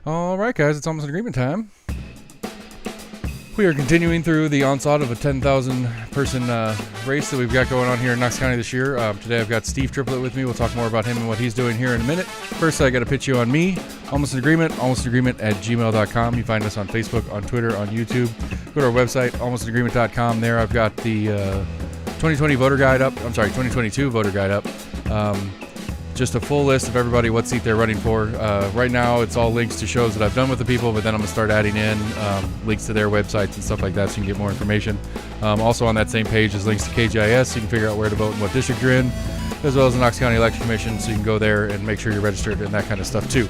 All right, guys, it's almost an agreement time. We are continuing through the onslaught of a 10,000 person race that we've got going on here in Knox County this year. Today I've got Steve Triplett with me. We'll talk more about him and what he's doing here in a minute. First, I got to pitch you on me. Almost an agreement at gmail.com. You find us on Facebook, on Twitter, on YouTube. Go to our website, almostanagreement.com. There I've got the 2020 voter guide up. I'm sorry, 2022 voter guide up. Just a full list of everybody, what seat they're running for. Right now, it's all links to shows that I've done with the people, but then I'm going to start adding in links to their websites and stuff like that so you can get more information. Also on that same page is links to KGIS so you can figure out where to vote and what district you're in, as well as the Knox County Election Commission, so you can go there and make sure you're registered and that kind of stuff too.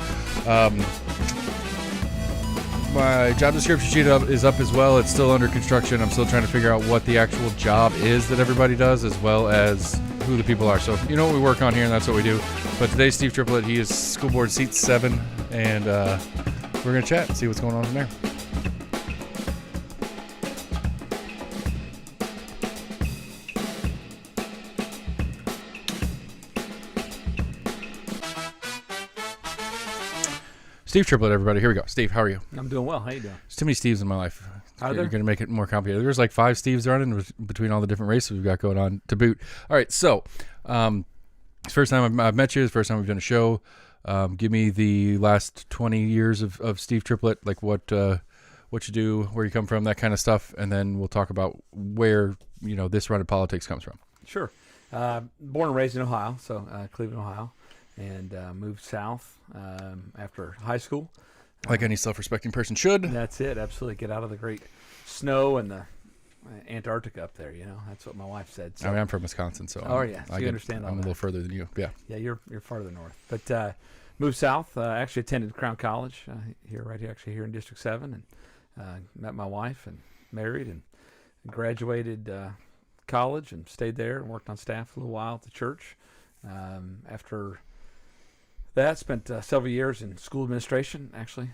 My job description sheet is up as well. It's still under construction. I'm still trying to figure out what the actual job is that everybody does, as well as who the people are. So you know what we work on here, and that's what we do. But today's Steve Triplett. He is school board seat 7, and we're going to chat and see what's going on from there. Steve Triplett, everybody. Here we go. Steve, how are you? I'm doing well. How you doing? There's too many Steves in my life. Are there? You're going to make it more complicated. There's like 5 Steves running between all the different races we've got going on to boot. All right, so it's first time I've met you. It's the first time we've done a show. Give me the last 20 years of Steve Triplett, like what you do, where you come from, that kind of stuff, and then we'll talk about where this run of politics comes from. Sure. Born and raised in Ohio, so Cleveland, Ohio, and moved south after high school. Like any self-respecting person should. That's it. Absolutely. Get out of the great snow and the Antarctica up there. That's what my wife said. So. I mean, I'm from Wisconsin, so you understand all I'm that. a little further than you. Yeah. Yeah, you're farther north. But moved south. Actually attended Crown College here in District 7, and met my wife and married and graduated college and stayed there and worked on staff for a little while at the church. After that, spent several years in school administration, actually,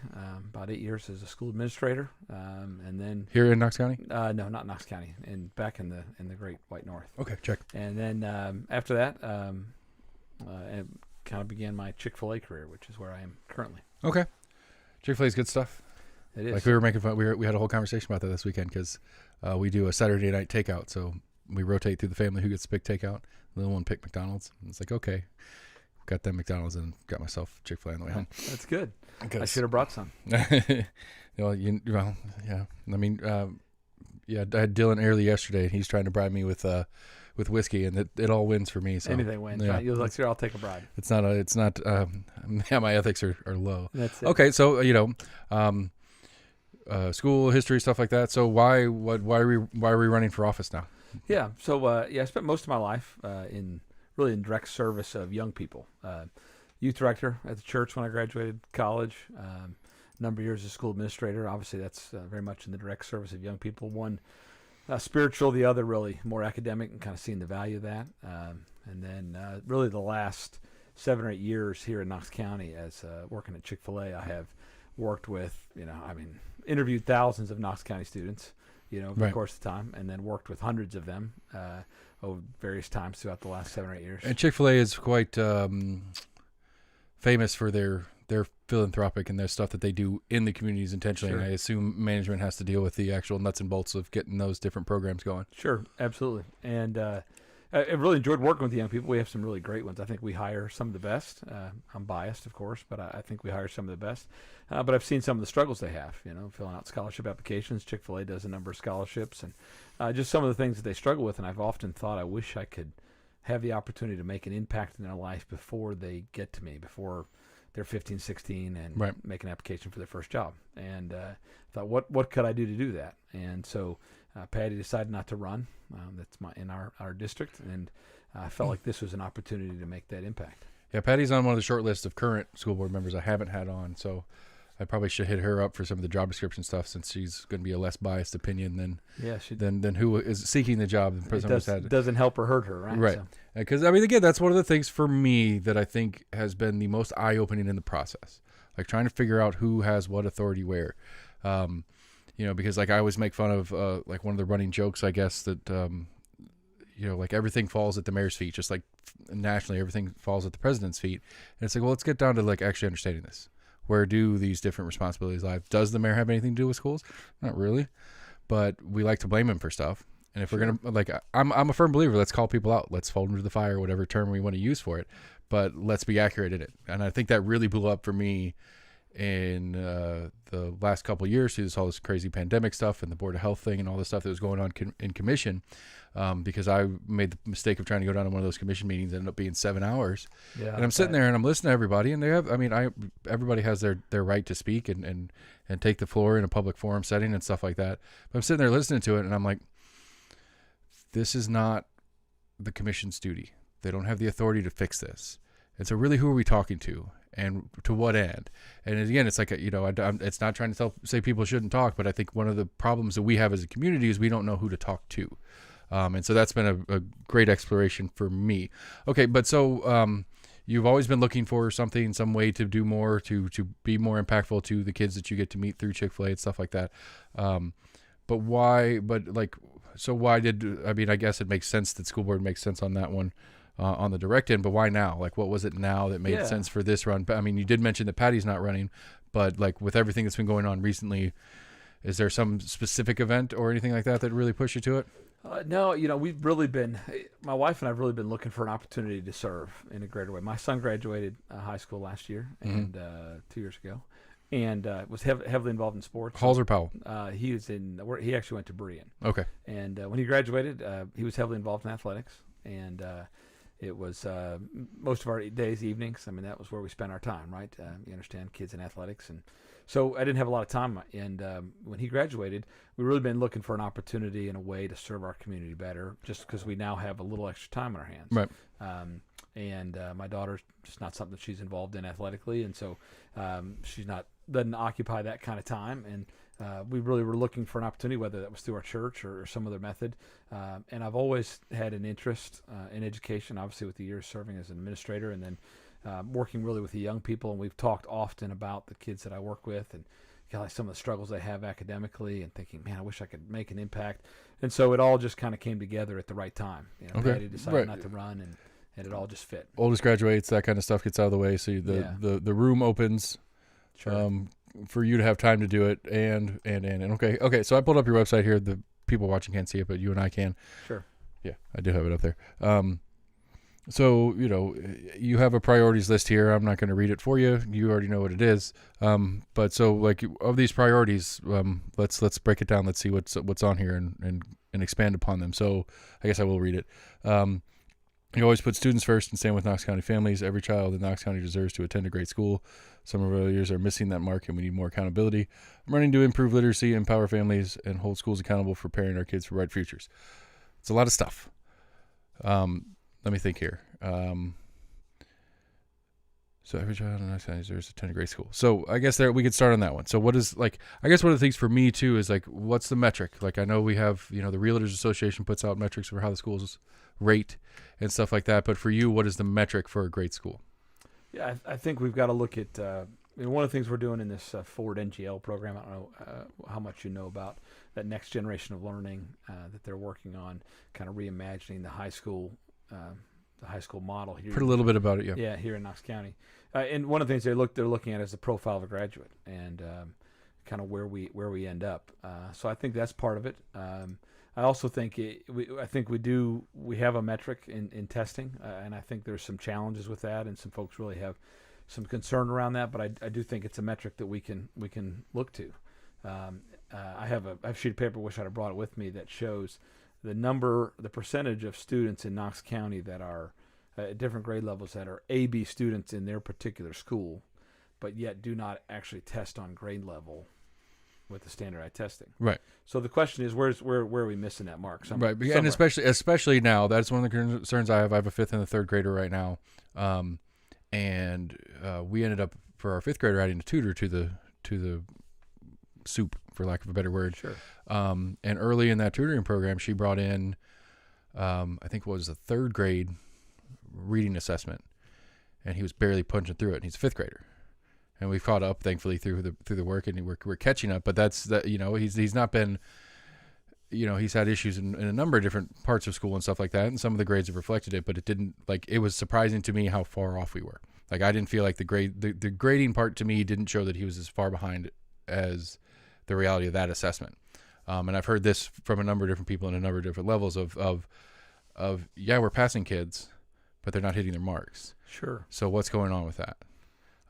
about 8 years as a school administrator, and then Here in Knox County? no, not Knox County, back in the Great White North. Okay, check. And then after that, I kind of began my Chick-fil-A career, which is where I am currently. Okay, Chick-fil-A is good stuff. It is. Like we were making fun. We had a whole conversation about that this weekend because we do a Saturday night takeout, so we rotate through the family who gets to pick takeout. The little one picked McDonald's. And it's like, okay. Got them McDonald's and got myself Chick-fil-A on the way home. That's good. I should have brought some. yeah. I mean, I had Dylan early yesterday, and he's trying to bribe me with whiskey, and it all wins for me. So anything wins. yeah. Right? You're like, sure, I'll take a bribe. It's not. Yeah, my ethics are low. That's it. Okay, so school history stuff like that. So why are we running for office now? Yeah. So I spent most of my life in direct service of young people. Youth director at the church when I graduated college. Number of years as school administrator. Obviously, that's very much in the direct service of young people. One spiritual, the other really more academic, and kind of seeing the value of that. And then really the last 7 or 8 years here in Knox County as working at Chick-fil-A, I have worked with, interviewed thousands of Knox County students, over the course of time, and then worked with hundreds of them over various times throughout the last 7 or 8 years. And Chick-fil-A is quite famous for their philanthropic and their stuff that they do in the communities intentionally. Sure. And I assume management has to deal with the actual nuts and bolts of getting those different programs going. Sure, absolutely. And I really enjoyed working with the young people. We have some really great ones. I think we hire some of the best. I'm biased, of course, but I think we hire some of the best. But I've seen some of the struggles they have, filling out scholarship applications. Chick-fil-A does a number of scholarships, and just some of the things that they struggle with. And I've often thought I wish I could have the opportunity to make an impact in their life before they get to me, before they're 15, 16, and make an application for their first job. And thought, what could I do to do that? And so Patty decided not to run. That's in our district, and I felt like this was an opportunity to make that impact. Yeah, Patty's on one of the short lists of current school board members I haven't had on, so I probably should hit her up for some of the job description stuff, since she's going to be a less biased opinion than who is seeking the job. It doesn't help or hurt her, right? Right. Because, again, that's one of the things for me that I think has been the most eye-opening in the process. Like trying to figure out who has what authority where. Because I always make fun of one of the running jokes, I guess, that everything falls at the mayor's feet, just like nationally everything falls at the president's feet. And it's like, well, let's get down to actually understanding this. Where do these different responsibilities lie? Does the mayor have anything to do with schools? Not really, but we like to blame him for stuff. And if we're gonna, like, I'm a firm believer. Let's call people out. Let's hold them to the fire, whatever term we want to use for it. But let's be accurate in it. And I think that really blew up for me in the last couple of years through all this crazy pandemic stuff and the Board of Health thing and all this stuff that was going on in commission. Because I made the mistake of trying to go down to one of those commission meetings, ended up being 7 hours. Yeah, and I'm sitting there and I'm listening to everybody, and everybody has their right to speak and take the floor in a public forum setting and stuff like that. But I'm sitting there listening to it, and I'm like, this is not the commission's duty. They don't have the authority to fix this. And so really, who are we talking to, and to what end? And again, it's like, it's not trying to say people shouldn't talk, but I think one of the problems that we have as a community is we don't know who to talk to. And so that's been a great exploration for me. Okay, but so you've always been looking for something, some way to do more, to be more impactful to the kids that you get to meet through Chick-fil-A and stuff like that. But why? I guess it makes sense that school board makes sense on that one, on the direct end, but why now? Like, what was it now that made sense for this run? I mean, you did mention that Patty's not running, but like with everything that's been going on recently, is there some specific event or anything like that that really pushed you to it? No, we've really been, my wife and I have really been looking for an opportunity to serve in a greater way. My son graduated high school last year and 2 years ago, and was heavily involved in sports. Halls or Powell? He actually went to Berean. Okay. And when he graduated, he was heavily involved in athletics, and it was most of our days, evenings. I mean, that was where we spent our time, right? You understand, kids in athletics. And so I didn't have a lot of time. And when he graduated, we've really been looking for an opportunity and a way to serve our community better, just because we now have a little extra time on our hands. Right. And my daughter's just not something that she's involved in athletically, and so doesn't occupy that kind of time. And we really were looking for an opportunity, whether that was through our church or some other method. And I've always had an interest in education, obviously with the years serving as an administrator, and then working really with the young people. And we've talked often about the kids that I work with and some of the struggles they have academically, and thinking, man, I wish I could make an impact. And so it all just kind of came together at the right time. Patty decided not to run, and it all just fit. Oldest graduates, that kind of stuff gets out of the way, so the room opens. Sure. For you to have time to do it, and okay. So I pulled up your website here. The people watching can't see it, but you and I can. Sure. Yeah, I do have it up there. So you have a priorities list here. I'm not going to read it for you. You already know what it is. But so like of these priorities, let's break it down. Let's see what's on here and expand upon them. So I guess I will read it. You always put students first and stand with Knox County families. Every child in Knox County deserves to attend a great school. Some of our years are missing that mark, and we need more accountability. I'm running to improve literacy, empower families, and hold schools accountable for preparing our kids for bright futures. It's a lot of stuff. Let me think here. So every child in Knox County deserves to attend a great school. So I guess we could start on that one. So what is, like, I guess one of the things for me too is like, what's the metric? Like, I know we have, the Realtors Association puts out metrics for how the schools rate and stuff like that. But for you, what is the metric for a great school? Yeah, I think we've got to look at one of the things we're doing in this Ford NGL program. I don't know how much you know about that next generation of learning that they're working on, kind of reimagining the high school model here. Heard a little bit about it, yeah. Yeah, here in Knox County. And one of the things they're looking at is the profile of a graduate and kind of where we end up. So I think that's part of it. I also think we have a metric in testing, and I think there's some challenges with that, and some folks really have some concern around that. But I do think it's a metric that we can look to. I have a sheet of paper. Wish I'd have brought it with me, that shows the percentage of students in Knox County that are at different grade levels that are AB students in their particular school, but yet do not actually test on grade level with the standardized testing. Right. So the question is, where are we missing that mark? Right. And especially now, that's one of the concerns I have. I have a fifth and a third grader right now, and we ended up for our fifth grader adding a tutor to the soup, for lack of a better word. Sure. And early in that tutoring program, she brought in, I think it was the third grade reading assessment, and he was barely punching through it. And he's a fifth grader, and we've caught up thankfully through the work, and we're catching up. But that's that. He's not been. He's had issues in a number of different parts of school and stuff like that, and some of the grades have reflected it. But it didn't, it was surprising to me how far off we were. Like I didn't feel like the grading part to me didn't show that he was as far behind as the reality of that assessment. And I've heard this from a number of different people in a number of different levels of yeah, we're passing kids, but they're not hitting their marks. Sure. So what's going on with that?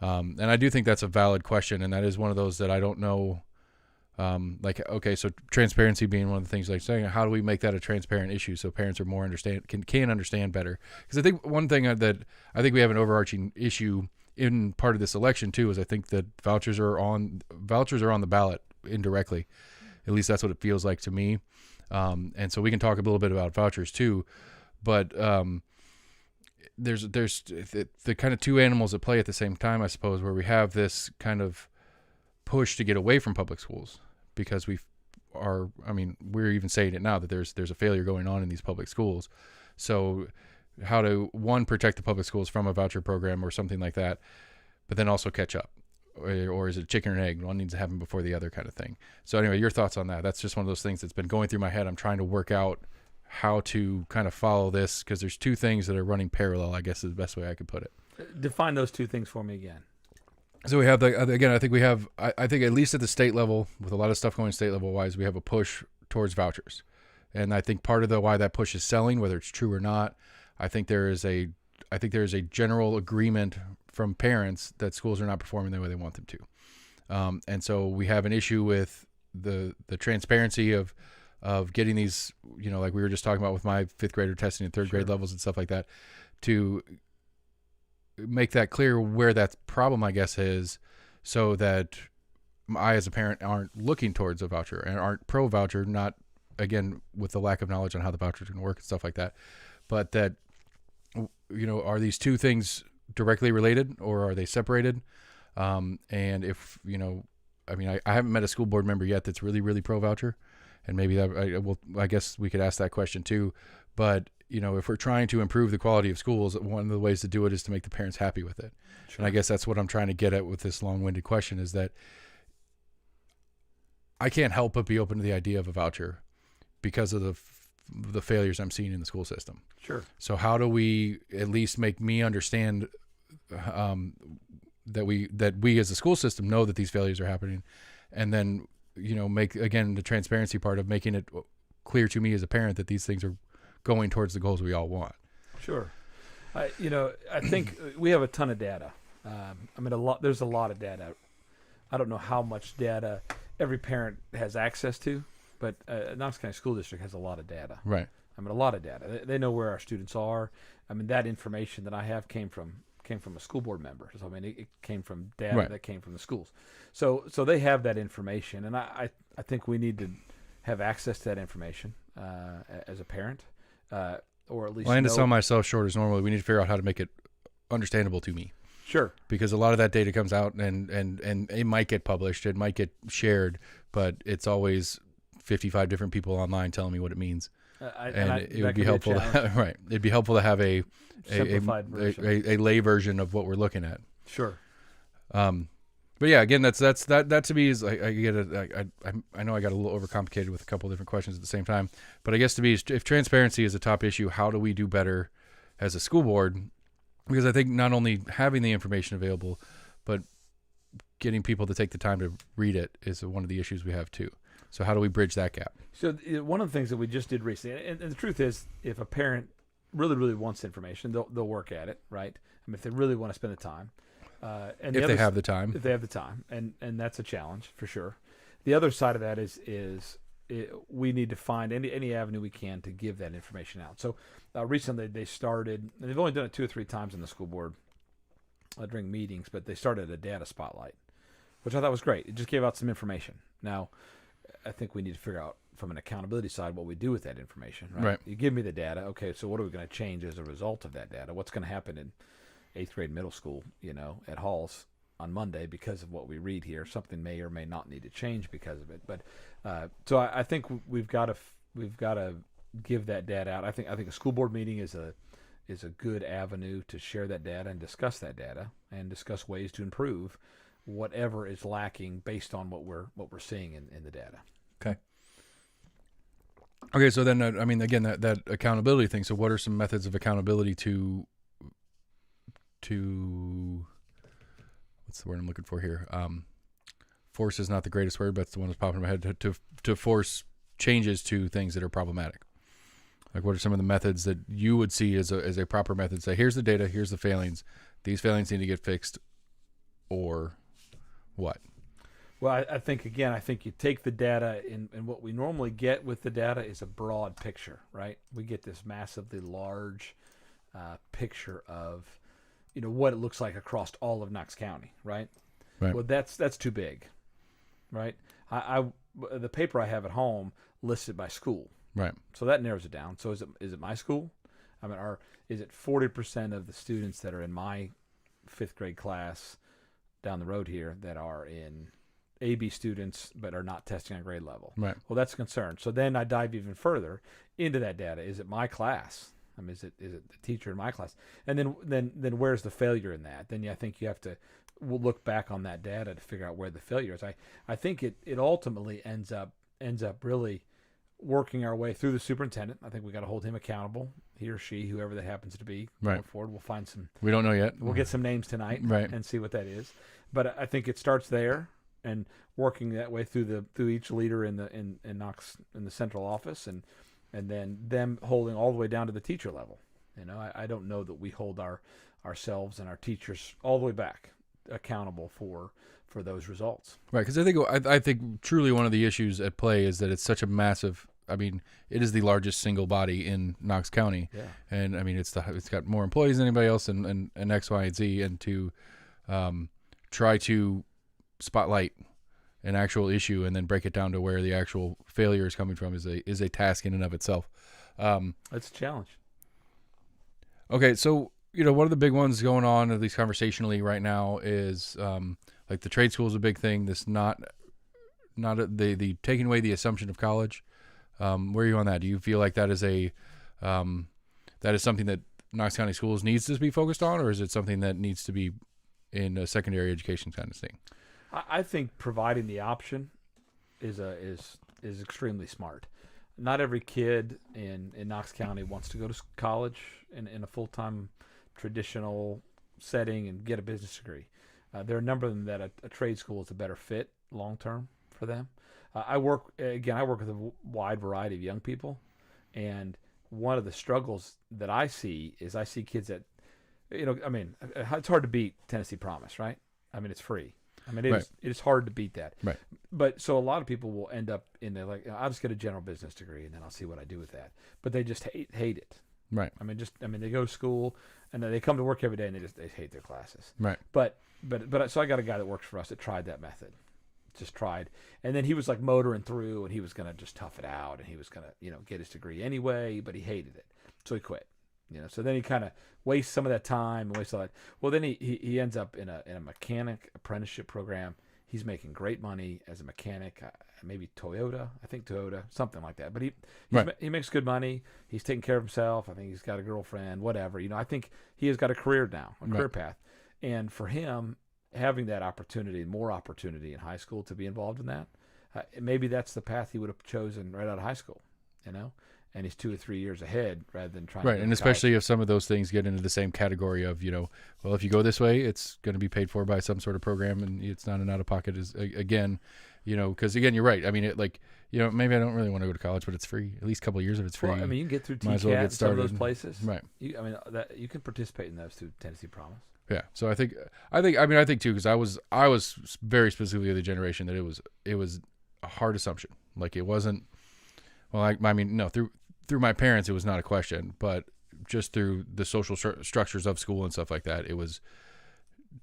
And I do think that's a valid question, and that is one of those that I don't know. Like, okay, so transparency being one of the things, like saying, how do we make that a transparent issue so parents are more can understand better? Because I think one thing that I think we have an overarching issue in part of this election too is I think that vouchers are on the ballot indirectly. At least that's what it feels like to me. And so we can talk a little bit about vouchers too, but there's the kind of two animals at play at the same time, I suppose, where we have this kind of push to get away from public schools because we're even saying it now that there's a failure going on in these public schools. So how to, one, protect the public schools from a voucher program or something like that, but then also catch up? Or is it chicken and egg? One needs to happen before the other kind of thing. So anyway, your thoughts on that? That's just one of those things that's been going through my head. I'm trying to work out how to kind of follow this because there's two things that are running parallel, I guess is the best way I could put it. Define those two things for me again. So we have I think at least at the state level, with a lot of stuff going state level wise, we have a push towards vouchers. And I think part of why that push is selling, whether it's true or not, I think there is a general agreement from parents that schools are not performing the way they want them to. And so we have an issue with the transparency of getting these, like we were just talking about with my fifth grader testing in third grade levels and stuff like that, to make that clear where that problem, I guess, is, so that I as a parent aren't looking towards a voucher and aren't pro voucher, not again with the lack of knowledge on how the voucher is going to work and stuff like that, but that, are these two things directly related or are they separated? And if, I haven't met a school board member yet that's really, really pro voucher, and maybe I guess we could ask that question too. But, if we're trying to improve the quality of schools, one of the ways to do it is to make the parents happy with it. Sure. And I guess that's what I'm trying to get at with this long-winded question, is that I can't help but be open to the idea of a voucher because of the failures I'm seeing in the school system. Sure. So how do we at least make me understand that we as a school system know that these failures are happening, and then make, again, the transparency part of making it clear to me as a parent that these things are going towards the goals we all want. Sure. I think we have a ton of data. There's a lot of data. I don't know how much data every parent has access to, but Knox County School District has a lot of data. Right. A lot of data. They know where our students are. That information that I have came from a school board member. So it came from data that came from the schools. So they have that information, and I think we need to have access to that information as a parent, or at least. Well, and to sell myself short as normally, we need to figure out how to make it understandable to me. Sure. Because a lot of that data comes out and it might get published, it might get shared, but it's always 55 different people online telling me what it means. It would be helpful. Right. It'd be helpful to have a lay version of what we're looking at. Sure. But yeah, again, that to me is, I know I got a little overcomplicated with a couple different questions at the same time, but I guess to me, if transparency is a top issue, how do we do better as a school board? Because I think not only having the information available, but getting people to take the time to read it is one of the issues we have too. So how do we bridge that gap? So one of the things that we just did recently, and the truth is, if a parent really, really wants information, they'll work at it, right? If they really want to spend the time. And if they have the time. If they have the time. And that's a challenge for sure. The other side of that is we need to find any avenue we can to give that information out. So recently they started, and they've only done it 2 or 3 times in the school board during meetings, but they started a data spotlight, which I thought was great. It just gave out some information. Now, I think we need to figure out from an accountability side what we do with that information. Right. You give me the data. Okay, so what are we going to change as a result of that data? What's going to happen in 8th grade middle school, at Halls on Monday because of what we read here? Something may or may not need to change because of it. But so I think we've got to give that data out. I think a school board meeting is a good avenue to share that data and discuss that data and discuss ways to improve whatever is lacking based on what we're seeing in the data. Okay, so then again, that accountability thing. So what are some methods of accountability to to, what's the word I'm looking for here? Force is not the greatest word, but it's the one that's popping in my head, to force changes to things that are problematic. Like, what are some of the methods that you would see as a proper method? Say, here's the data, here's the failings. These failings need to get fixed, or what? Well, I think you take the data, and what we normally get with the data is a broad picture, right? We get this massively large picture of, what it looks like across all of Knox County, right? Right. Well, that's too big, right? The paper I have at home lists it by school. Right. So that narrows it down. So is it my school? I mean, is it 40% of the students that are in my 5th grade class down the road here that are in AB students but are not testing on grade level? Right. Well, that's a concern. So then I dive even further into that data. Is it my class? I mean, is it the teacher in my class? And then where's the failure in that? Then I think you have to look back on that data to figure out where the failure is. I think it ultimately ends up really working our way through the superintendent. I think we got to hold him accountable, he or she, whoever that happens to be. Going forward, we'll find some. We don't know yet. We'll get some names tonight, right, and see what that is. But I think it starts there and working that way through each leader in Knox in the central office, and then them holding all the way down to the teacher level. I don't know that we hold ourselves and our teachers all the way back accountable for those results. Right, because I think truly one of the issues at play is that it's such a massive. I mean, it is the largest single body in Knox County, and I mean it's got more employees than anybody else, and X, Y, and Z, and to try to spotlight an actual issue and then break it down to where the actual failure is coming from is a task in and of itself. That's a challenge. Okay, so one of the big ones going on, at least conversationally right now, is like the trade school is a big thing. This the taking away the assumption of college. Where are you on that? Do you feel like that is something that Knox County Schools needs to be focused on, or is it something that needs to be in a secondary education kind of thing? I think providing the option is extremely smart. Not every kid in Knox County wants to go to college in a full-time traditional setting and get a business degree. There are a number of them that a trade school is a better fit long-term for them. I work with a wide variety of young people, and one of the struggles that I see is I see kids that, it's hard to beat Tennessee Promise, right? I mean, it's free. I mean, it is hard to beat that. Right. But so a lot of people will end up in there like, I'll just get a general business degree and then I'll see what I do with that. But they just hate it. Right. I mean, they go to school and then they come to work every day and they hate their classes. Right. But so I got a guy that works for us that tried that method. Just tried. And then he was like motoring through and he was going to just tough it out and he was going to, get his degree anyway, but he hated it. So he quit. So then he kind of wastes some of that time and wastes all that. Well, then he ends up in a mechanic apprenticeship program. He's making great money as a mechanic, maybe Toyota, something like that. But he makes good money. He's taking care of himself. I think he's got a girlfriend, whatever. I think he has got a career now, career path. And for him, having that opportunity, more opportunity in high school to be involved in that, maybe that's the path he would have chosen right out of high school, and he's 2 or 3 years ahead rather than trying. Right, and especially if some of those things get into the same category of, well, if you go this way, it's going to be paid for by some sort of program, and it's not an out of pocket. Because again, you're right. I mean, maybe I don't really want to go to college, but it's free. At least a couple of years of it's free. Well, I mean, you can get through Might as well TCAT get and some of started. those places, Right? You can participate in those through Tennessee Promise. Yeah. So I think too, because I was very specifically of the generation that it was a hard assumption. Like it wasn't. Well, no, through my parents, it was not a question, but just through the social structures of school and stuff like that, it was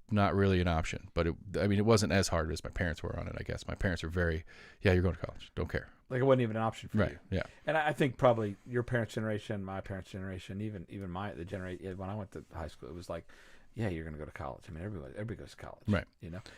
not really an option. But it wasn't as hard as my parents were on it. I guess my parents were very, you're going to college, don't care. Like it wasn't even an option for you. Yeah. And I think probably your parents' generation, my parents' generation, even the generation when I went to high school, it was like, yeah, you're going to go to college. I mean, everybody goes to college, right?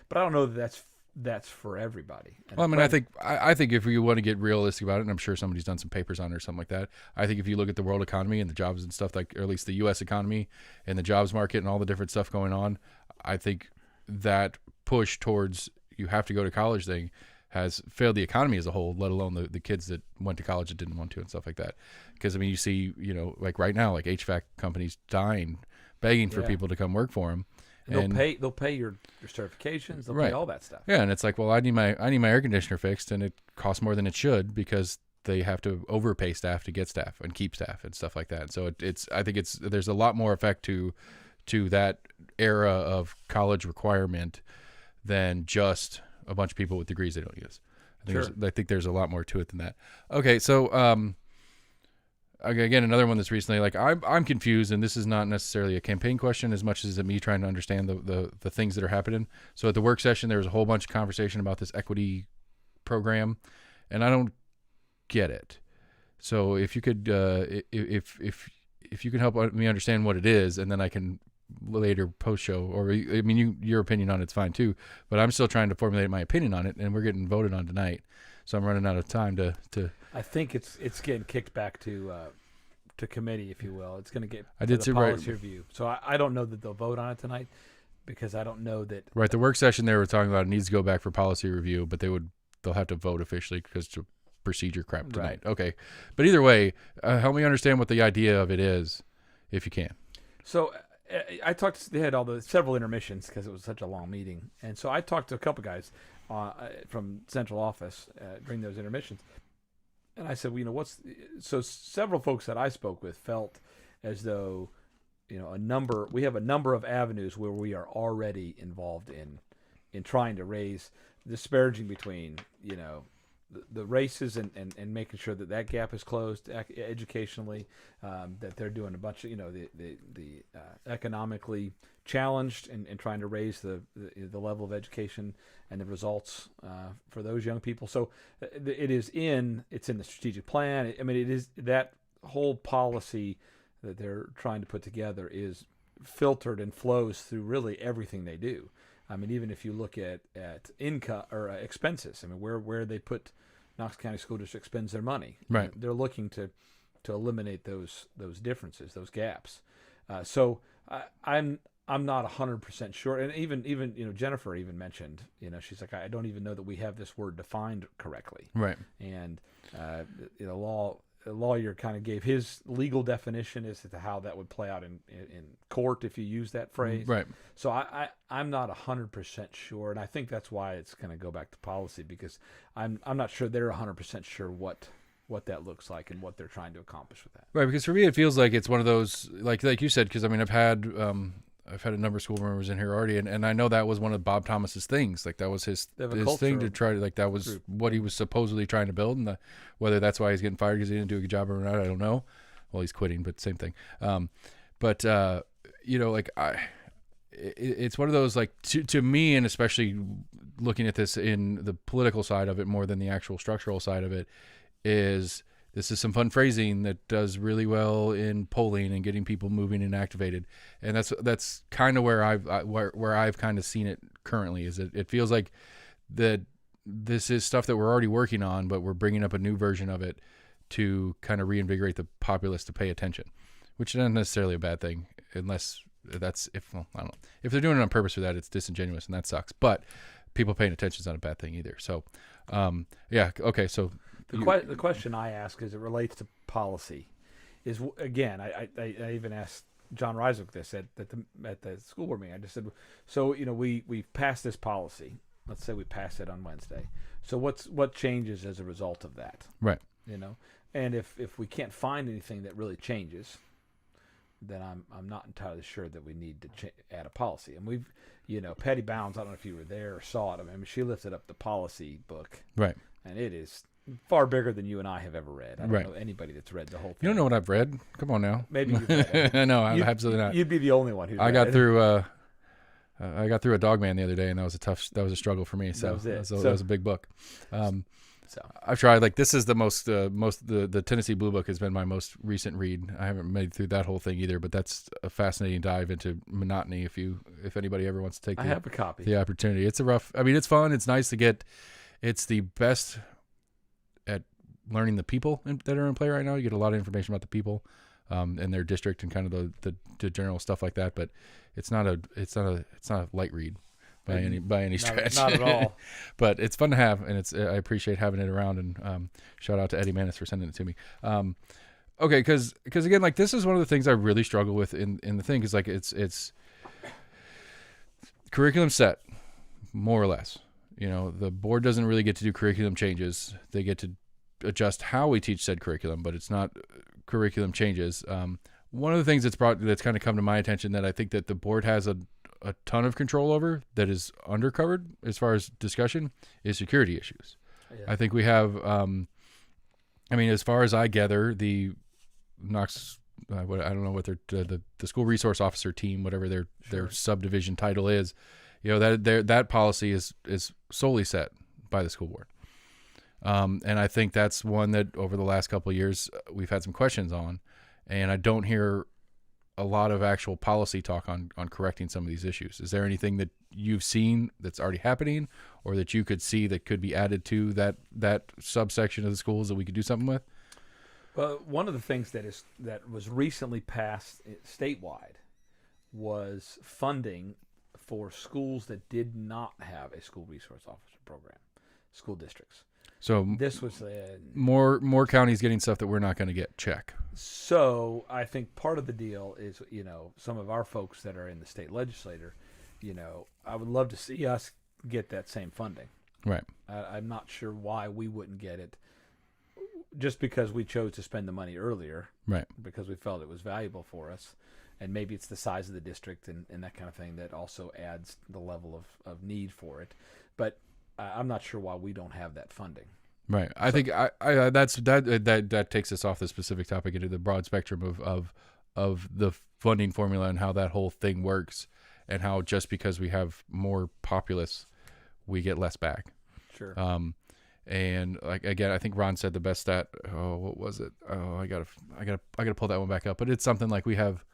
But I don't know that that's for everybody. And well, I mean, I think if you want to get realistic about it, and I'm sure somebody's done some papers on it or something like that, I think if you look at the world economy and the jobs and stuff, or at least the U.S. economy and the jobs market and all the different stuff going on, I think that push towards you have to go to college thing has failed the economy as a whole, let alone the kids that went to college that didn't want to and stuff like that. Because, I mean, you see, like right now, like HVAC companies dying begging for people to come work for them. And they'll pay your certifications, they'll pay all that stuff. Yeah, and it's like, well, I need my air conditioner fixed, and it costs more than it should because they have to overpay staff to get staff and keep staff and stuff like that. So I think there's a lot more effect to that era of college requirement than just a bunch of people with degrees they don't use. I think there's a lot more to it than that. Okay, so again, another one that's recently, like, I'm confused, and this is not necessarily a campaign question as much as me trying to understand the things that are happening. So at the work session, there was a whole bunch of conversation about this equity program, and I don't get it. So if you could, if you can help me understand what it is, and then I can later post show, or I mean, your opinion on it's fine too, but I'm still trying to formulate my opinion on it, and we're getting voted on tonight, so I'm running out of time to. I think it's getting kicked back to committee, if you will. It's going to get policy review. So I don't know that they'll vote on it tonight, because I don't know that. Right, the work session they were talking about, it needs to go back for policy review, but they'll have to vote officially because it's a procedure crap tonight. Right. Okay, but either way, help me understand what the idea of it is, if you can. So I talked. They had several intermissions because it was such a long meeting, and so I talked to a couple guys from central office during those intermissions. And I said, so several folks that I spoke with felt as though, we have a number of avenues where we are already involved in trying to raise disparaging between, the races and making sure that gap is closed educationally, that they're doing a bunch of, the economically challenged and trying to raise the level of education and the results for those young people. So it's in the strategic plan. I mean, it is that whole policy that they're trying to put together is filtered and flows through really everything they do. I mean, even if you look at income or expenses, I mean, where they put Knox County School District spends their money, right? They're looking to eliminate those differences, those gaps. So I'm not 100% sure, and even Jennifer even mentioned, she's like, I don't even know that we have this word defined correctly, right? And a lawyer kind of gave his legal definition as to how that would play out in court if you use that phrase. Right. So I'm not 100% sure, and I think that's why it's going to go back to policy, because I'm not sure they're 100% sure what that looks like and what they're trying to accomplish with that. Right, because for me it feels like it's one of those, like you said, because I mean I've had a number of school members in here already, and I know that was one of Bob Thomas's things. Like that was his thing to try to, like, that was what he was supposedly trying to build, and whether that's why he's getting fired because he didn't do a good job or not, I don't know. Well, he's quitting, but same thing. It's one of those, like, to me, and especially looking at this in the political side of it more than the actual structural side of it, is this is some fun phrasing that does really well in polling and getting people moving and activated, and that's kind of where I've kind of seen it currently. Is it feels like that this is stuff that we're already working on, but we're bringing up a new version of it to kind of reinvigorate the populace to pay attention, which isn't necessarily a bad thing, unless I don't know, if they're doing it on purpose for that, it's disingenuous and that sucks. But people paying attention is not a bad thing either. So, okay, so. The question I ask, as it relates to policy, is, again, I even asked John Reiswick this at the school board meeting. I just said, so we've passed this policy. Let's say we passed it on Wednesday. So what changes as a result of that? Right. And if we can't find anything that really changes, then I'm not entirely sure that we need to add a policy. And we've, Patty Bounds, I don't know if you were there or saw it. I mean, she lifted up the policy book. Right. And it is far bigger than you and I have ever read. I don't know anybody that's read the whole thing. You don't know what I've read? Come on now. Maybe you've read it. No, absolutely not. You'd be the only one who. I got through a Dogman the other day, and that was a struggle for me. So that was it. That was a big book. I've tried, like, this is the Tennessee Blue Book has been my most recent read. I haven't made through that whole thing either, but that's a fascinating dive into monotony. If anybody ever wants to take, I have a copy. The opportunity. It's it's fun. It's nice to get. It's the best at learning the people that are in play right now. You get a lot of information about the people, and their district and kind of the general stuff like that. But it's not a light read by any stretch. Not at all. But it's fun to have, and I appreciate having it around. And shout out to Eddie Manis for sending it to me. okay, because again, like this is one of the things I really struggle with in the thing, because like it's curriculum set, more or less. You know, the board doesn't really get to do curriculum changes. They get to adjust how we teach said curriculum, but it's not curriculum changes. One of the things that's kind of come to my attention that I think that the board has a ton of control over that is undercovered as far as discussion is security issues. Yeah. I think we have, I mean, as far as I gather, the Knox, I don't know what the school resource officer team, whatever their subdivision title is, you know, that policy is solely set by the school board. And I think that's one that over the last couple of years we've had some questions on, and I don't hear a lot of actual policy talk on correcting some of these issues. Is there anything that you've seen that's already happening, or that you could see that could be added to that subsection of the schools that we could do something with? Well, one of the things that was recently passed statewide was funding for schools that did not have a school resource officer program, school districts. So this was more counties getting stuff that we're not going to get. Check. So I think part of the deal is, you know, some of our folks that are in the state legislature, you know, I would love to see us get that same funding. Right. I'm not sure why we wouldn't get it, just because we chose to spend the money earlier. Right. Because we felt it was valuable for us. And maybe it's the size of the district and that kind of thing that also adds the level of need for it. But I'm not sure why we don't have that funding. Right. I think that takes us off the specific topic into the broad spectrum of the funding formula and how that whole thing works, and how just because we have more populace, we get less back. Sure. And like again, I think Ron said the best stat. Oh, what was it? Oh, I gotta pull that one back up. But it's something like we have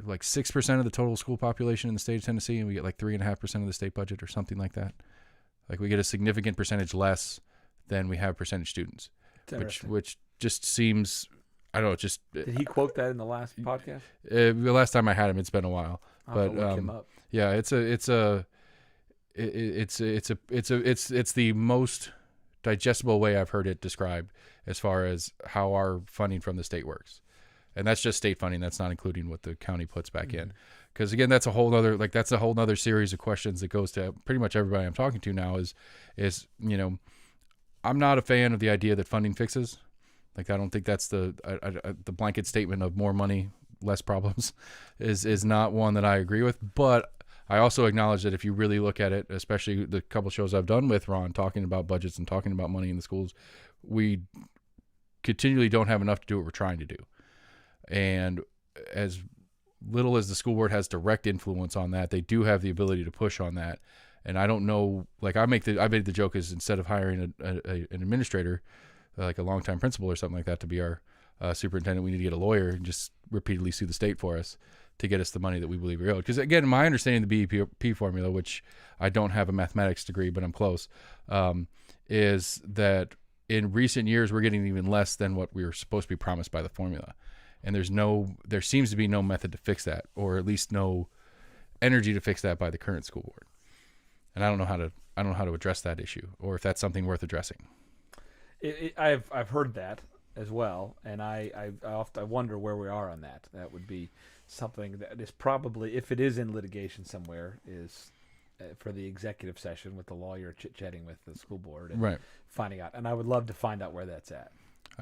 like 6% of the total school population in the state of Tennessee, and we get like 3.5% of the state budget or something like that. Like we get a significant percentage less than we have percentage students, which just seems, I don't know, just. Did he quote that in the last podcast? The last time I had him, it's been a while. I'll have to look him up. Yeah, it's the most digestible way I've heard it described as far as how our funding from the state works. And that's just state funding. That's not including what the county puts back in. Because again, that's a whole other series of questions that goes to pretty much everybody I'm talking to now is, you know, I'm not a fan of the idea that funding fixes. Like, I don't think that's the blanket statement of more money, less problems is not one that I agree with. But I also acknowledge that if you really look at it, especially the couple shows I've done with Ron talking about budgets and talking about money in the schools, we continually don't have enough to do what we're trying to do. And as little as the school board has direct influence on that, they do have the ability to push on that. And I don't know, like I made the joke is instead of hiring an administrator, like a longtime principal or something like that to be our superintendent, we need to get a lawyer and just repeatedly sue the state for us to get us the money that we believe we owe. Because again, my understanding of the BEP formula, which I don't have a mathematics degree, but I'm close, is that in recent years, we're getting even less than what we were supposed to be promised by the formula. And there seems to be no method to fix that, or at least no energy to fix that by the current school board. And I don't know how to address that issue, or if that's something worth addressing. I've heard that as well, and I often wonder where we are on that. That would be something that is probably, if it is in litigation somewhere, is for the executive session with the lawyer chit-chatting with the school board and finding out. And I would love to find out where that's at.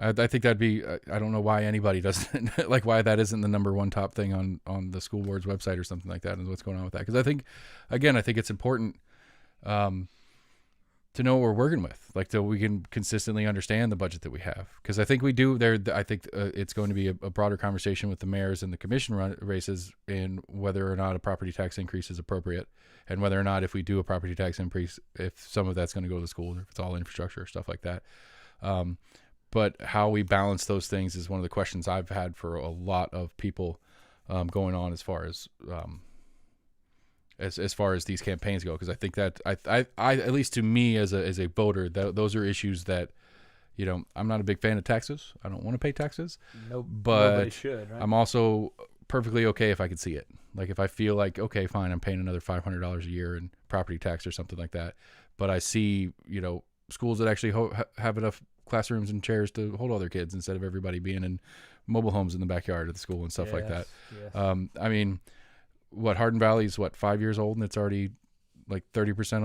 I think that'd be, I don't know why anybody doesn't, like why that isn't the number one top thing on the school board's website or something like that, and what's going on with that. Because I think it's important to know what we're working with, like so we can consistently understand the budget that we have. Because I think we do there. I think it's going to be a broader conversation with the mayors and the commission races in whether or not a property tax increase is appropriate, and whether or not if we do a property tax increase, if some of that's going to go to the schools, or if it's all infrastructure or stuff like that. But how we balance those things is one of the questions I've had for a lot of people going on as far as these campaigns go. Because I think that I at least to me as a voter, those are issues that, you know, I'm not a big fan of taxes. I don't want to pay taxes. But nobody should, right? I'm also perfectly okay if I could see it. Like if I feel like, okay, fine, I'm paying another $500 a year in property tax or something like that. But I see, you know, schools that actually have enough classrooms and chairs to hold all their kids instead of everybody being in mobile homes in the backyard of the school and stuff like that. Yes. I mean, Hardin Valley is 5 years old and it's already like 30%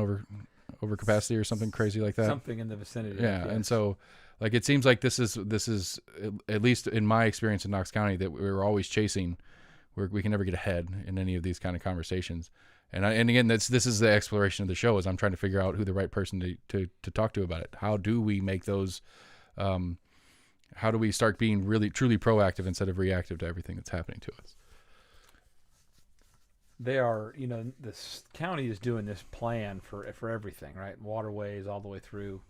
over capacity or something crazy like that. Something in the vicinity. Yeah, yes. and so like it seems like this is at least in my experience in Knox County that we're always chasing. We can never get ahead in any of these kind of conversations. And again, this is the exploration of the show, is I'm trying to figure out who the right person to talk to about it. How do we make those? How do we start being really truly proactive instead of reactive to everything that's happening to us? They are, this county is doing this plan for everything, right? Waterways all the way through.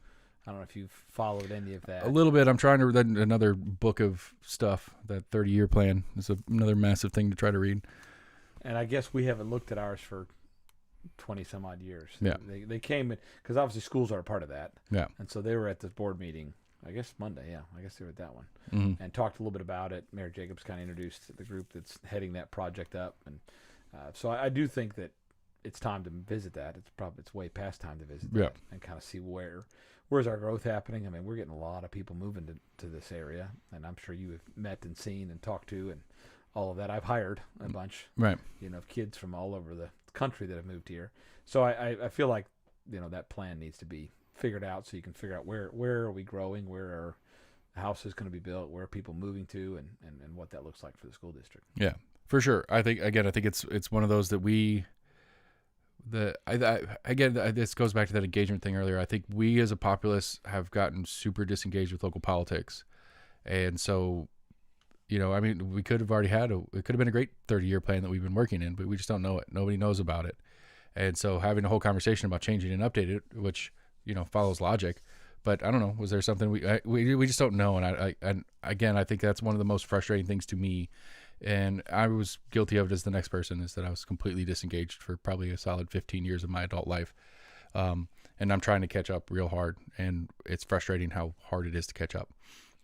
I don't know if you've followed any of that. A little bit. I'm trying to read another book of stuff. That 30-year plan is another massive thing to try to read. And I guess we haven't looked at ours for 20 some odd years. Yeah. They came in, because obviously schools are a part of that. Yeah. And so they were at this board meeting, I guess Monday. Yeah, I guess they were at that one. Mm-hmm. And talked a little bit about it. Mayor Jacobs kind of introduced the group that's heading that project up. And so I do think that it's time to visit that. It's way past time to visit that and kind of see where's our growth happening. I mean, we're getting a lot of people moving to this area, and I'm sure you have met and seen and talked to and all of that. I've hired a bunch, right? Of kids from all over the country that have moved here. So I feel like that plan needs to be figured out, so you can figure out where are we growing, where are houses going to be built, where are people moving to, and what that looks like for the school district. Yeah, for sure. I think it's one of those that this goes back to that engagement thing earlier. I think we as a populace have gotten super disengaged with local politics, and so I mean, we could have already it could have been a great 30-year plan that we've been working in, but we just don't know it. Nobody knows about it. And so having a whole conversation about changing and updating it, which, follows logic, but I don't know, was there something we just don't know. And I think that's one of the most frustrating things to me. And I was guilty of it as the next person, is that I was completely disengaged for probably a solid 15 years of my adult life. And I'm trying to catch up real hard, and it's frustrating how hard it is to catch up.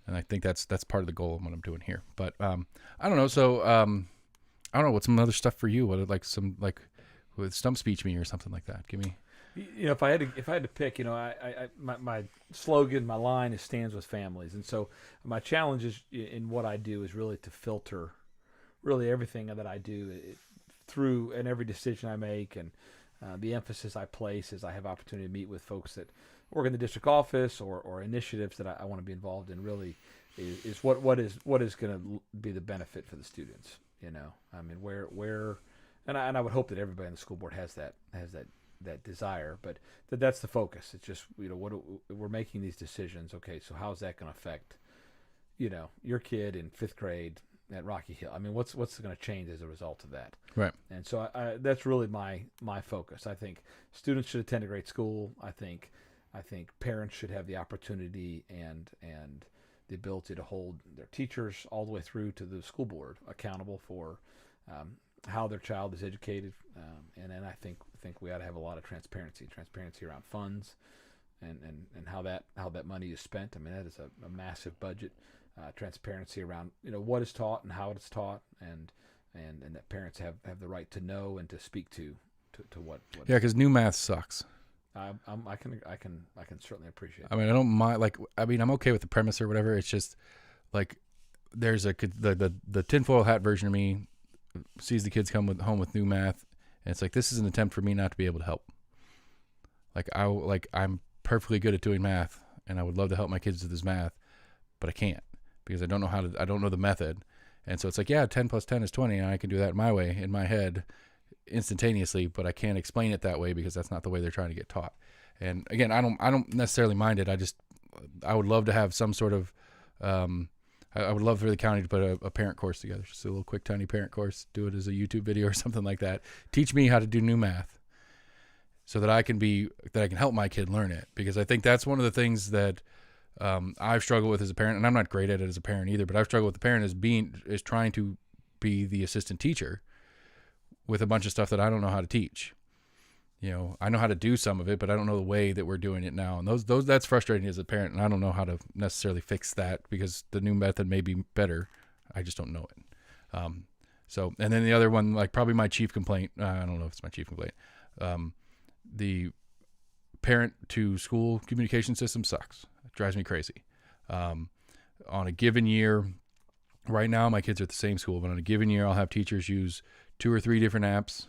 And I think that's part of the goal of what I'm doing here. But I don't know. So I don't know. What's some other stuff for you? What with stump speech me or something like that? Give me. If I had to pick, my slogan, my line is stands with families, and so my challenge is in what I do is really to filter, really everything that I do through, and every decision I make, and the emphasis I place as I have opportunity to meet with folks that work in the district office or initiatives that I want to be involved in, really is what is going to be the benefit for the students. I mean, where and I would hope that everybody on the school board has that desire, but that's the focus. It's just we're making these decisions. Okay, so how's that going to affect your kid in 5th grade at Rocky Hill? I mean, what's going to change as a result of that? Right. And so that's really my focus. I think students should attend a great school. I think parents should have the opportunity and the ability to hold their teachers all the way through to the school board accountable for how their child is educated. And then I think we ought to have a lot of transparency around funds and how that money is spent. I mean, that is a massive budget. Transparency around what is taught and how it's taught, and that parents have the right to know and to speak to what. Yeah, because new math sucks. I can certainly appreciate it. I mean, I don't mind. I'm okay with the premise or whatever. It's just like there's the tinfoil hat version of me sees the kids come home with new math, and it's like, this is an attempt for me not to be able to help. I'm perfectly good at doing math, and I would love to help my kids with this math, but I can't because I don't know the method. And so it's like, yeah, 10 plus 10 is 20, and I can do that my way in my head instantaneously, but I can't explain it that way because that's not the way they're trying to get taught. And again, I don't necessarily mind it. I would love to have some sort of I would love for the county to put a parent course together, just a little quick tiny parent course, do it as a YouTube video or something like that. Teach me how to do new math so that I can help my kid learn it, because I think that's one of the things that I've struggled with as a parent, and I'm not great at it as a parent either, but I've struggled with the parent is trying to be the assistant teacher with a bunch of stuff that I don't know how to teach. I know how to do some of it, but I don't know the way that we're doing it now. And that's frustrating as a parent, and I don't know how to necessarily fix that because the new method may be better. I just don't know it. And then the other one, probably my chief complaint, I don't know if it's my chief complaint. The parent to school communication system sucks. It drives me crazy. On a given year, right now my kids are at the same school, but on a given year I'll have teachers use 2 or 3 different apps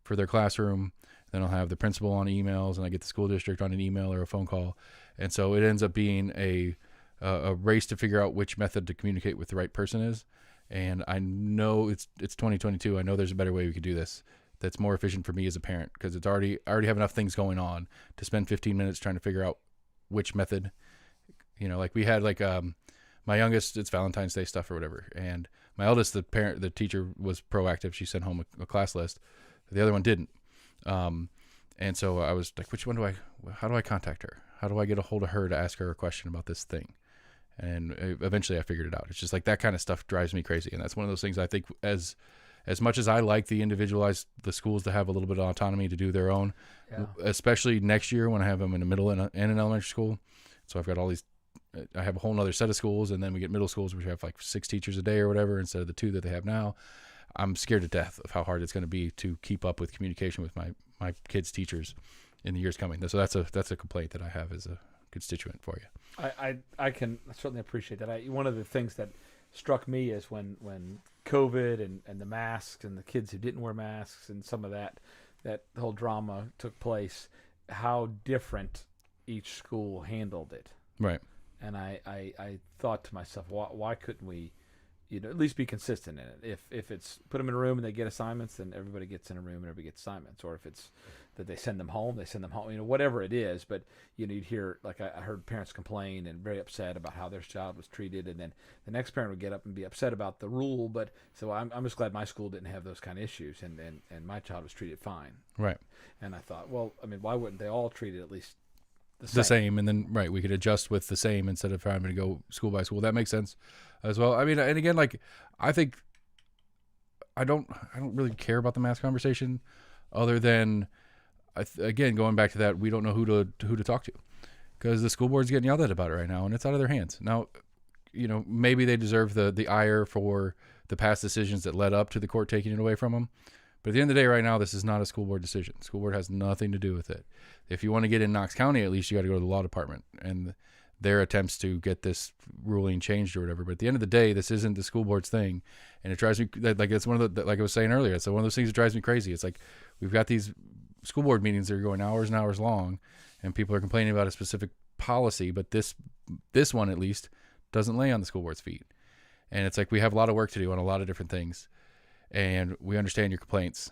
for their classroom. Then I'll have the principal on emails, and I get the school district on an email or a phone call. And so it ends up being a race to figure out which method to communicate with the right person is. And I know it's 2022. I know there's a better way we could do this that's more efficient for me as a parent, because I already have enough things going on to spend 15 minutes trying to figure out which method. Like we had my youngest, it's Valentine's Day stuff or whatever, and my eldest, the teacher was proactive. She sent home a class list. The other one didn't. And so I was like, how do I contact her? How do I get a hold of her to ask her a question about this thing? And eventually I figured it out. It's just like that kind of stuff drives me crazy. And that's one of those things I think as much as I like the schools to have a little bit of autonomy to do their own, especially next year when I have them in the middle and an elementary school. So I've got I have a whole nother set of schools, and then we get middle schools, which have like 6 teachers a day or whatever, instead of the 2 that they have now. I'm scared to death of how hard it's going to be to keep up with communication with my kids' teachers in the years coming. So that's a complaint that I have as a constituent for you. I can certainly appreciate that. One of the things that struck me is when COVID and the masks and the kids who didn't wear masks and some of that whole drama took place, how different each school handled it. Right. And I thought to myself, why couldn't we, at least be consistent in it? If it's put them in a room and they get assignments, then everybody gets in a room and everybody gets assignments. Or if it's that they send them home, whatever it is. But you'd hear, like I heard parents complain and very upset about how their child was treated, and then the next parent would get up and be upset about the rule. But so I'm just glad my school didn't have those kind of issues, and my child was treated fine. Right. And I thought, well, why wouldn't they all treat it at least the same? And then we could adjust with the same instead of having to go school by school. That makes sense as well. And again, like I think I don't really care about the mask conversation, other than again going back to that, we don't know who to talk to, because the school board's getting yelled at about it right now, and it's out of their hands. Now, maybe they deserve the ire for the past decisions that led up to the court taking it away from them. But at the end of the day, right now, this is not a school board decision. The school board has nothing to do with it. If you want to get in Knox County, at least you got to go to the law department and their attempts to get this ruling changed or whatever. But at the end of the day, this isn't the school board's thing, and it drives me like it's one of the, like I was saying earlier, it's one of those things that drives me crazy. It's like we've got these school board meetings that are going hours and hours long, and people are complaining about a specific policy, but this one at least doesn't lay on the school board's feet. And it's like we have a lot of work to do on a lot of different things. And we understand your complaints,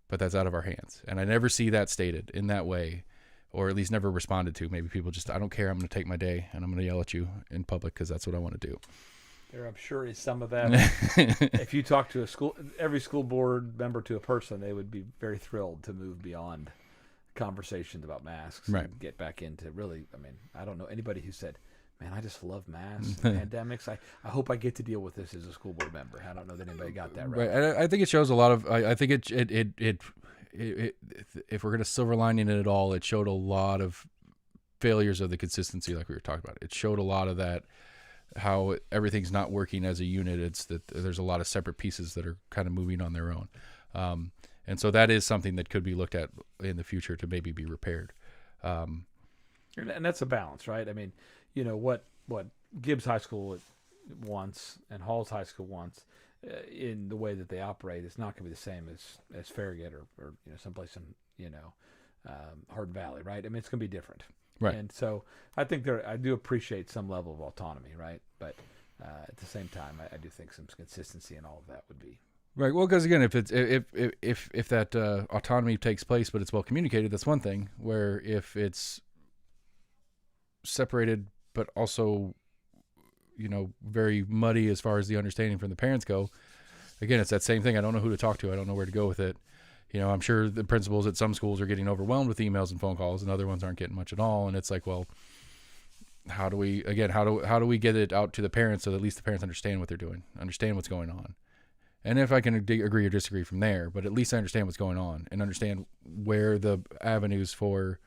but that's out of our hands. And I never see that stated in that way, or at least never responded to. Maybe people just, I don't care, I'm going to take my day, and I'm going to yell at you in public because that's what I want to do. There, I'm sure, is some of that. If you talk to every school board member to a person, they would be very thrilled to move beyond conversations about masks, right, and get back into really, I don't know anybody who said, man, I just love masks and pandemics. I hope I get to deal with this as a school board member. I don't know that anybody got that right. Right. I think it shows a lot of. I think it if we're going to silver lining it at all, it showed a lot of failures of the consistency, like we were talking about. It showed a lot of that, how everything's not working as a unit. It's that there's a lot of separate pieces that are kind of moving on their own, and so that is something that could be looked at in the future to maybe be repaired. And that's a balance, right? What Gibbs High School wants and Halls High School wants in the way that they operate is not going to be the same as Farragut or someplace in Hardin Valley, right? It's going to be different, right? And so I think I do appreciate some level of autonomy, right? But at the same time, I do think some consistency in all of that would be right. Well, because again, if that autonomy takes place, but it's well communicated, that's one thing. Where if it's separated, but also, very muddy as far as the understanding from the parents go. Again, it's that same thing. I don't know who to talk to. I don't know where to go with it. I'm sure the principals at some schools are getting overwhelmed with emails and phone calls, and other ones aren't getting much at all. And it's like, well, how do we get it out to the parents so that at least the parents understand what they're doing, understand what's going on? And if I can agree or disagree from there, but at least I understand what's going on and understand where the avenues for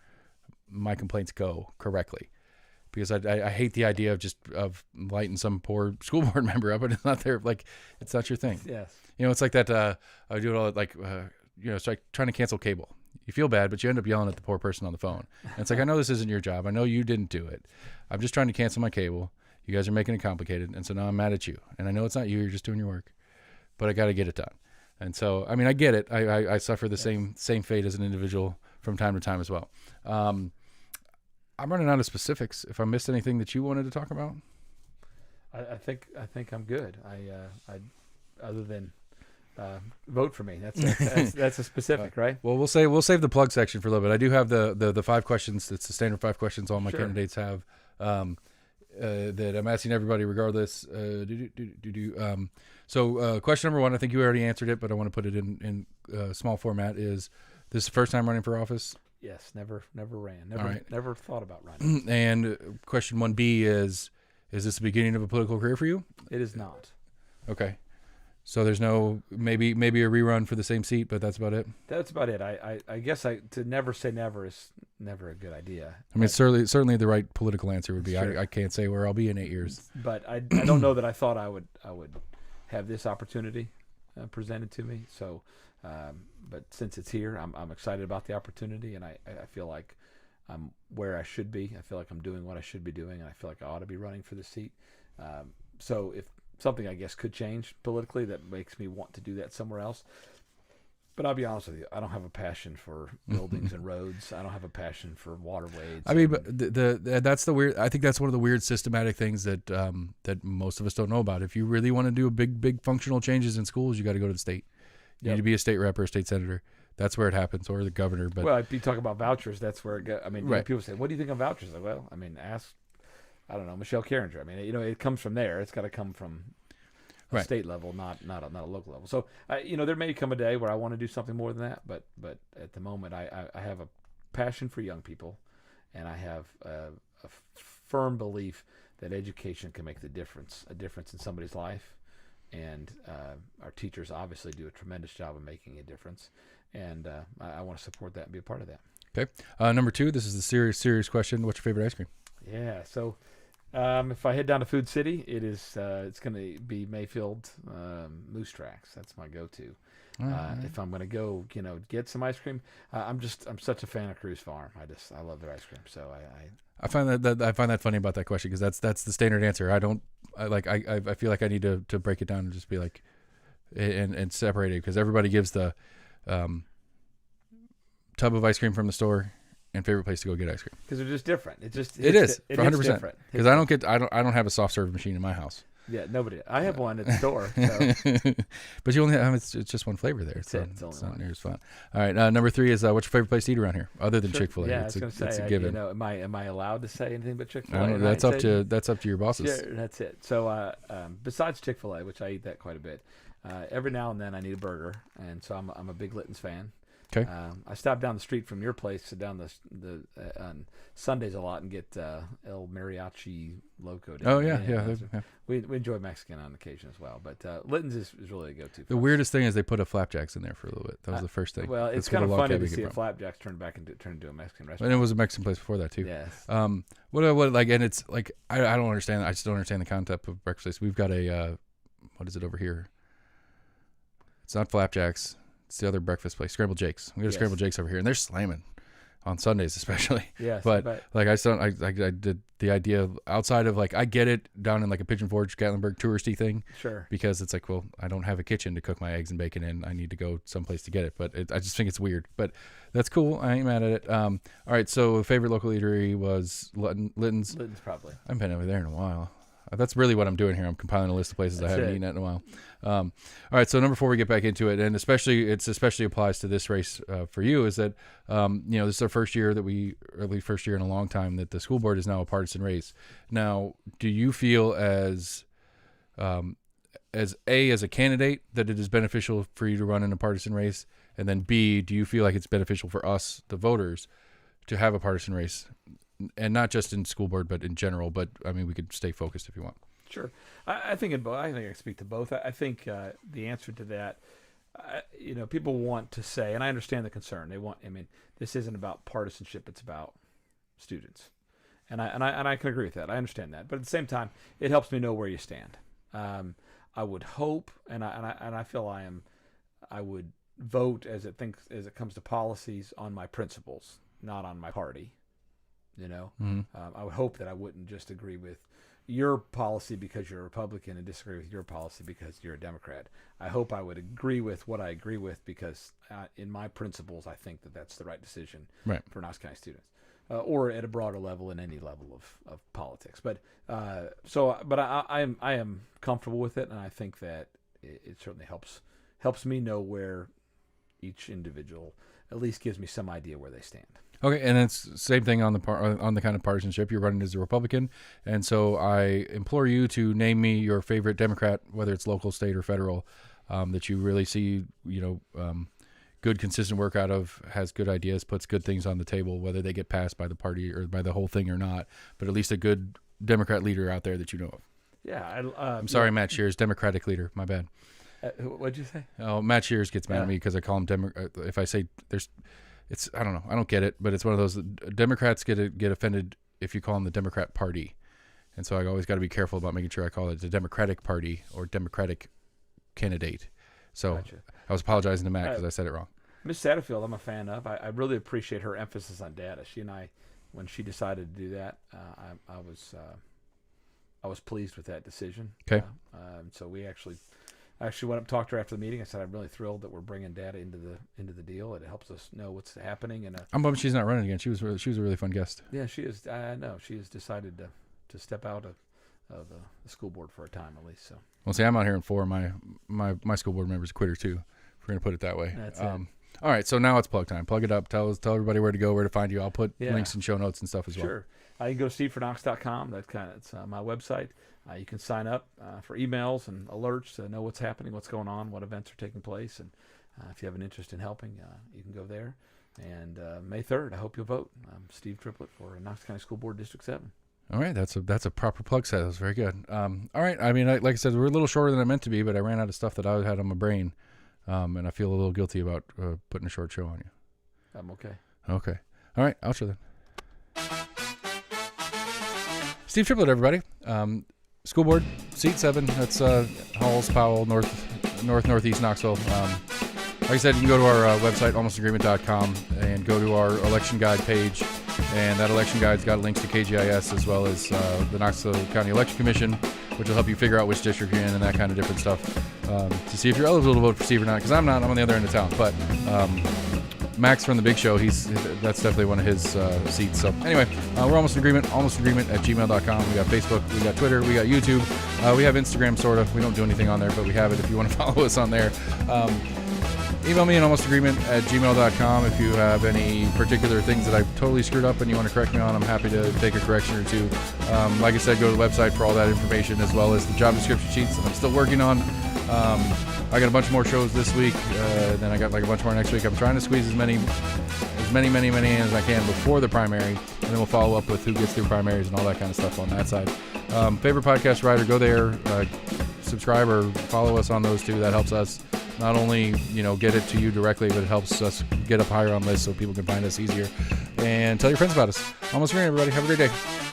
my complaints go correctly. Because I hate the idea of lighting some poor school board member up, and it's not their, it's not your thing. Yes. It's like that. I do it all it's like trying to cancel cable. You feel bad, but you end up yelling at the poor person on the phone. And it's like, I know this isn't your job. I know you didn't do it. I'm just trying to cancel my cable. You guys are making it complicated, and so now I'm mad at you. And I know it's not you; you're just doing your work, but I got to get it done. And so, I mean, I get it. I suffer the same fate as an individual from time to time as well. I'm running out of specifics. If I missed anything that you wanted to talk about, I think I'm good. I other than vote for me. That's a specific, right? Well, we'll save the plug section for a little bit. I do have the 5 questions. It's the standard 5 questions all my candidates have that I'm asking everybody regardless. So question number 1, I think you already answered it, but I want to put it in small format. Is this the first time running for office? Yes, never ran. Never thought about running. And question 1B is this the beginning of a political career for you? It is not. Okay. So there's no maybe a rerun for the same seat, but that's about it. That's about it. I guess to never say never is never a good idea. I mean, certainly the right political answer would be I can't say where I'll be in 8 years. But I don't know that I thought I would have this opportunity presented to me. So, but since it's here, I'm excited about the opportunity, and I feel like I'm where I should be. I feel like I'm doing what I should be doing, and I feel like I ought to be running for the seat. So if something, I guess, could change politically that makes me want to do that somewhere else. But I'll be honest with you, I don't have a passion for buildings and roads. I don't have a passion for waterways. I mean, but that's the weird. I think that's one of the weird systematic things that that most of us don't know about. If you really want to do a big functional changes in schools, you got to go to the state. You need to be a state rep or a state senator. That's where it happens, or the governor. But well, if you talk about vouchers, that's where it goes. I mean, people say, "What do you think of vouchers?" Like, well, I mean, ask. I don't know, Michelle Carringer. I mean, it comes from there. It's got to come from a state level, not a local level. So, there may come a day where I want to do something more than that. But at the moment, I have a passion for young people, and I have a firm belief that education can make a difference in somebody's life. And our teachers obviously do a tremendous job of making a difference. And I want to support that and be a part of that. Okay. Number 2, this is the serious question. What's your favorite ice cream? Yeah. So if I head down to Food City, it's going to be Mayfield Moose Tracks. That's my go-to. If I'm going to go, get some ice cream, I'm such a fan of Cruz Farm. I love their ice cream. So I find that funny about that question because that's the standard answer. I feel like I need to break it down and just be like and separate it because everybody gives the tub of ice cream from the store and favorite place to go get ice cream because they're just different. It is 100% because I don't have a soft serve machine in my house. Yeah, nobody. I have one at the store. So. But you only have it's just one flavor there. It's not near as fun. All right, number 3 is what's your favorite place to eat around here other than Chick-fil-A? Yeah, it's a given. Am I allowed to say anything but Chick-fil-A? That's up to your bosses. Sure, that's it. So besides Chick-fil-A, which I eat that quite a bit, every now and then I need a burger, and so I'm a big Litton's fan. Okay. I stop down the street from your place to down the on Sundays a lot and get El Mariachi Loco. Oh yeah. We enjoy Mexican on occasion as well, but Litton's is really a go-to. The weirdest thing is they put a flapjacks in there for a little bit. That was the first thing. Well, it's kind of funny to see a flapjacks turn into a Mexican restaurant. And it was a Mexican place before that too. Yes. What like, and it's like I don't understand. I just don't understand the concept of breakfast. We've got a what is it over here? It's not flapjacks. It's the other breakfast place, Scrambled Jakes. We got a Scrambled Jakes over here, and they're slamming on Sundays especially. Yes, but like I did the idea of outside of like I get it down in like a Pigeon Forge, Gatlinburg touristy thing. Sure. Because it's like, well, I don't have a kitchen to cook my eggs and bacon in. I need to go someplace to get it. But I just think it's weird. But that's cool. I ain't mad at it. All right. So favorite local eatery was Litton's. Litton's probably. I haven't been over there in a while. That's really what I'm doing here. I'm compiling a list of places I haven't eaten at in a while. All right, so number 4, we get back into it, and especially applies to this race for you is that this is our first year first year in a long time that the school board is now a partisan race. Now, do you feel as a candidate that it is beneficial for you to run in a partisan race, and then B, do you feel like it's beneficial for us, the voters, to have a partisan race? And not just in school board, but in general. But I mean, we could stay focused if you want. Sure, I think in both. I think I speak to both. I think the answer to that, people want to say, and I understand the concern. They want. I mean, this isn't about partisanship; it's about students, and I can agree with that. I understand that, but at the same time, it helps me know where you stand. I would hope, and I feel I would vote as it comes to policies on my principles, not on my party. I would hope that I wouldn't just agree with, your policy because you're a Republican and disagree with your policy because you're a Democrat. I hope I would agree with what I agree with because in my principles, I think that that's the right decision for Knox County students. Or at a broader level in any level of politics. But I am comfortable with it, and I think that it certainly helps me know where each individual at least gives me some idea where they stand. Okay, and it's the same thing on the kind of partisanship. You're running as a Republican, and so I implore you to name me your favorite Democrat, whether it's local, state, or federal, that you really see, good, consistent work out of, has good ideas, puts good things on the table, whether they get passed by the party or by the whole thing or not, but at least a good Democrat leader out there that you know of. Yeah. I'm sorry, Matt Shears, Democratic leader. My bad. What'd you say? Oh, Matt Shears gets mad at me because I call him if I say I don't know. I don't get it, but it's one of those Democrats get offended if you call them the Democrat Party. And so I always got to be careful about making sure I call it the Democratic Party or Democratic candidate. So gotcha. I was apologizing to Matt because I said it wrong. Miss Satterfield, I'm a fan of. I really appreciate her emphasis on data. She and I, when she decided to do that, I was pleased with that decision. Okay. So we actually went up and talked to her after the meeting. I said I'm really thrilled that we're bringing data into the deal. It helps us know what's happening. And I'm bummed she's not running again. She was a really fun guest. Yeah, she is. I know she has decided to step out of the school board for a time at least. So. Well, see, I'm out here in 4. My school board member's a quitter too. If we're gonna put it that way. That's it. All right, so now it's plug time. Plug it up. Tell everybody where to go, where to find you. I'll put links and show notes and stuff as well. Sure. You can go to steveforknox.com. It's my website. You can sign up for emails and alerts to know what's happening, what's going on, what events are taking place, and if you have an interest in helping, you can go there. And May 3rd, I hope you'll vote. I'm Steve Triplett for Knox County School Board District 7. All right, that's a proper plug set. That was very good. All right, I mean, like I said, we're a little shorter than I meant to be, but I ran out of stuff that I had on my brain. And I feel a little guilty about putting a short show on you. I'm okay. Okay. All right. Outro then. Steve Triplett, everybody. School board, seat 7. That's Halls, Powell, northeast Knoxville. Like I said, you can go to our website, almostagreement.com, and go to our election guide page. And that election guide's got links to KGIS as well as the Knoxville County Election Commission, which will help you figure out which district you're in and that kind of different stuff to see if you're eligible to vote for Steve or not. Because I'm not. I'm on the other end of town. But Max from the Big Show, that's definitely one of his seats. So anyway, we're almost in agreement. Almostagreement@gmail.com. We got Facebook. We got Twitter. We got YouTube. We have Instagram, sort of. We don't do anything on there, but we have it if you want to follow us on there. Email me at almostagreement@gmail.com if you have any particular things that I've totally screwed up and you want to correct me on. I'm happy to take a correction or two. Like I said, go to the website for all that information as well as the job description sheets that I'm still working on. I got a bunch more shows this week. Then I got like a bunch more next week. I'm trying to squeeze as many as I can before the primary, and then we'll follow up with who gets through primaries and all that kind of stuff on that side. Favorite podcast writer, go there, subscribe or follow us on those two. That helps us not only get it to you directly, but it helps us get up higher on lists so people can find us easier. And tell your friends about us. Almost Green, everybody. Have a great day.